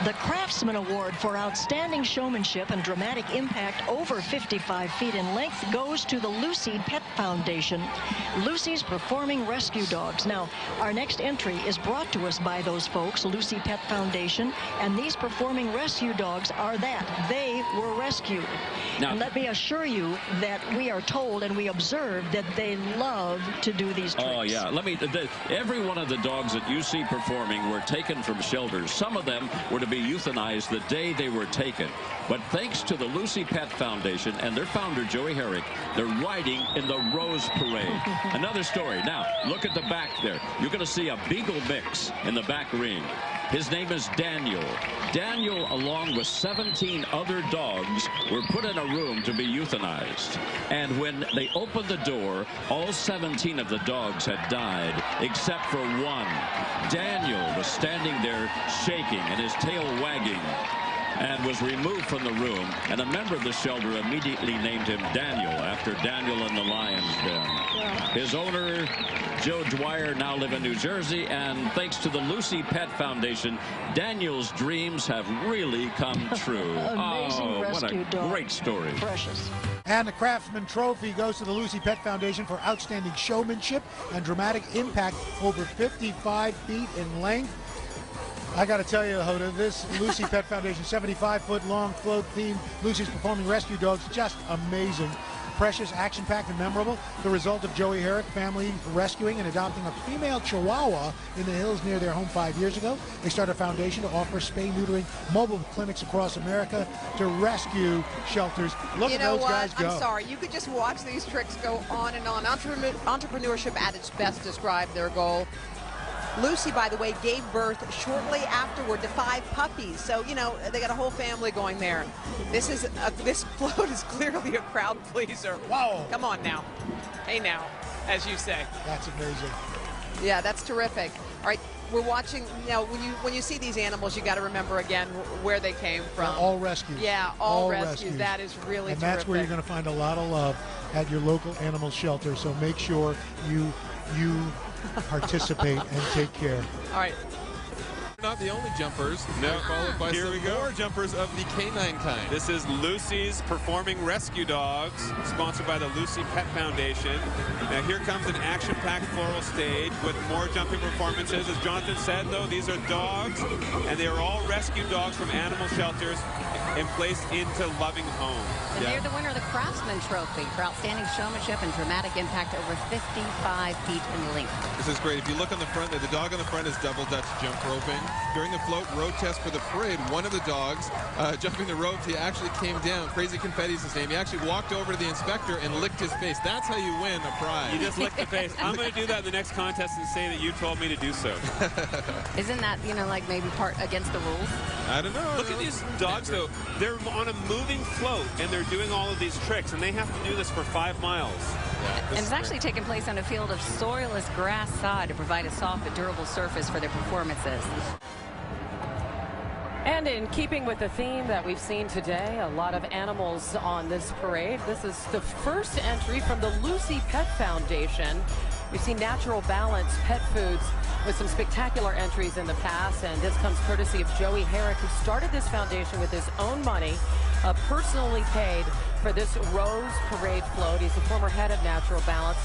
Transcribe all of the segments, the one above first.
The Craftsman Award for Outstanding Showmanship and Dramatic Impact over 55 feet in length goes to the Lucy Pet Foundation. Lucy's Performing Rescue Dogs. Now, our next entry is brought to us by those folks, Lucy Pet Foundation, and these Performing Rescue Dogs are that. They were rescued. Now, and let me assure you that we are told and we observe that they love to do these tricks. Oh, yeah. Every one of the dogs that you see performing were taken from shelters. Some of them were to be euthanized the day they were taken. But thanks to the Lucy Pet Foundation and their founder, Joey Herrick, they're riding in the Rose Parade. Another story. Now, look at the back there. You're going to see a Beagle mix in the back ring. His name is Daniel. Daniel, along with 17 other dogs, were put in a room to be euthanized. And when they opened the door, all 17 of the dogs had died, except for one. Daniel was standing there shaking and his tail wagging, and was removed from the room, and a member of the shelter immediately named him Daniel, after Daniel in the Lion's Den. His owner, Joe Dwyer, now live in New Jersey, and thanks to the Lucy Pet Foundation, Daniel's dreams have really come true. Amazing rescue what a great story. Precious. And the Craftsman Trophy goes to the Lucy Pet Foundation for outstanding showmanship and dramatic impact over 55 feet in length. I got to tell you, Hoda, this Lucy Pet Foundation 75-foot-long float-themed Lucy's Performing Rescue Dogs, just amazing. Precious, action-packed, and memorable. The result of Joey Herrick family rescuing and adopting a female Chihuahua in the hills near their home 5 years ago. They started a foundation to offer spay-neutering mobile clinics across America to rescue shelters. Look at those guys go. I'm sorry. You could just watch these tricks go on and on. Entrepreneurship at its best described their goal. Lucy, by the way, gave birth shortly afterward to 5 puppies. So, you know, they got a whole family going there. This float is clearly a crowd pleaser. Wow. Come on now. Hey now, as you say. That's amazing. Yeah, that's terrific. All right, we're watching, you know, when you see these animals, you got to remember again where they came from. They're all rescues. Yeah, all rescues. That is really and terrific. that's where you're going to find a lot of love at your local animal shelter. So make sure you participate and take care. All right. Not the only jumpers. No. Followed by Here we go. more jumpers of the canine kind. This is Lucy's Performing Rescue Dogs, sponsored by the Lucy Pet Foundation. Now here comes an action-packed floral stage with more jumping performances. As Jonathan said, though, these are dogs, and they are all rescue dogs from animal shelters and placed into loving homes. And they're the winner of the Craftsman Trophy for outstanding showmanship and dramatic impact over 55 feet in length. This is great. If you look on the front, the dog on the front is double Dutch jump roping. During the float road test for the parade, one of the dogs jumping the ropes, he actually came down. Crazy Confetti is his name. He actually walked over to the inspector and licked his face. That's how you win a prize. You just lick the face. I'm going to do that in the next contest and say that you told me to do so. Isn't that, you know, like maybe part against the rules? I don't know. Look at these dogs, though. They're on a moving float, and they're doing all of these tricks, and they have to do this for 5 miles. Yeah, and it's actually taking place on a field of soilless grass sod to provide a soft but durable surface for their performances. And in keeping with the theme that we've seen today, a lot of animals on this parade. This is the first entry from the Lucy Pet Foundation. We've seen Natural Balance Pet Foods with some spectacular entries in the past, and this comes courtesy of Joey Herrick, who started this foundation with his own money, personally paid for this Rose Parade float. He's the former head of Natural Balance.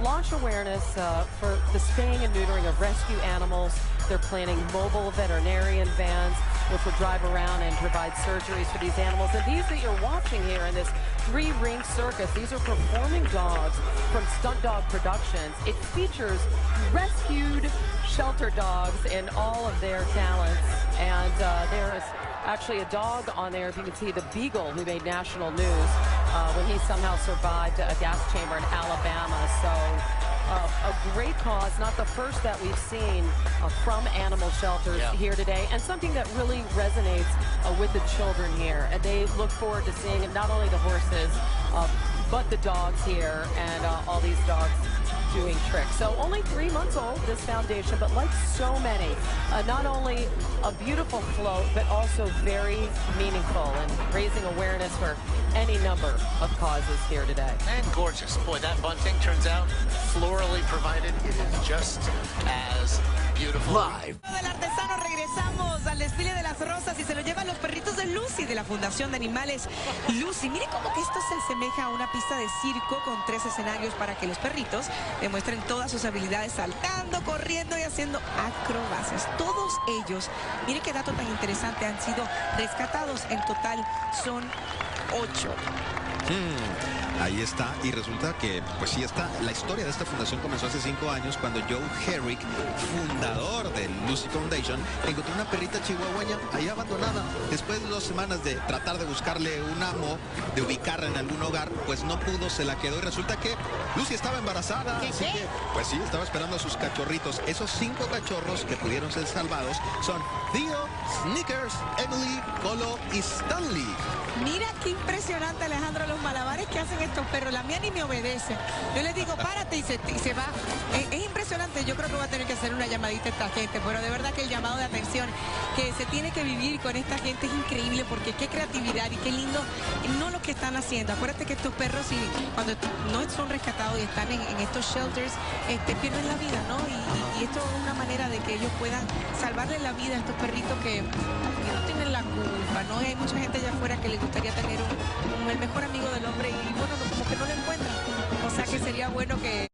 Launch awareness for the spaying and neutering of rescue animals. They're planning mobile veterinarian vans, which will drive around and provide surgeries for these animals. And these that you're watching here in this 3-ring circus, these are performing dogs from Stunt Dog Productions. It features rescued shelter dogs in all of their talents. And there is actually a dog on there, if you can see, the Beagle, who made national news when he somehow survived a gas chamber in Alabama. So a great cause, not the first that we've seen from animal shelters here today, and something that really resonates with the children here. And they look forward to seeing not only the horses, but the dogs here, and all these dogs doing tricks. So only 3 months old, this foundation, but like so many, not only a beautiful float, but also very meaningful and raising awareness for any number of causes here today. And gorgeous. Boy, that bunting turns out florally provided. It is just as beautiful. Live. Del artesano regresamos al desfile de las rosas. cosas y se lo llevan los perritos de Lucy, de la Fundación de Animales Lucy. Mire cómo que esto se asemeja a una pista de circo con 3 escenarios para que los perritos demuestren todas sus habilidades saltando, corriendo y haciendo acrobacias. Todos ellos, mire qué dato tan interesante, han sido rescatados. En total son 8. Ahí está, y resulta que, pues sí está, la historia de esta fundación comenzó hace 5 años cuando Joe Herrick, fundador de Lucy Foundation, encontró una perrita chihuahueña ahí abandonada. Después de 2 semanas de tratar de buscarle un amo, de ubicarla en algún hogar, pues no pudo, se la quedó y resulta que Lucy estaba embarazada. ¿Qué? Así que, pues sí, estaba esperando a sus cachorritos. Esos 5 cachorros que pudieron ser salvados son Dio, Snickers, Emily, Colo y Stanley. Mira qué impresionante, Alejandro, los malabares que hacen estos perros. La mía ni me obedece. Yo les digo, párate y se va. Es impresionante. Yo creo que voy a tener que hacer una llamadita a esta gente, pero de verdad que el llamado de atención que se tiene que vivir con esta gente es increíble, porque qué creatividad y qué lindo, no lo que están haciendo. Acuérdate que estos perros, cuando no son rescatados y están en estos shelters, pierden la vida, ¿no? Y esto es una manera de que ellos puedan salvarle la vida a estos perritos que no tienen la culpa, ¿no? Hay mucha gente allá afuera que les gustaría tener el mejor amigo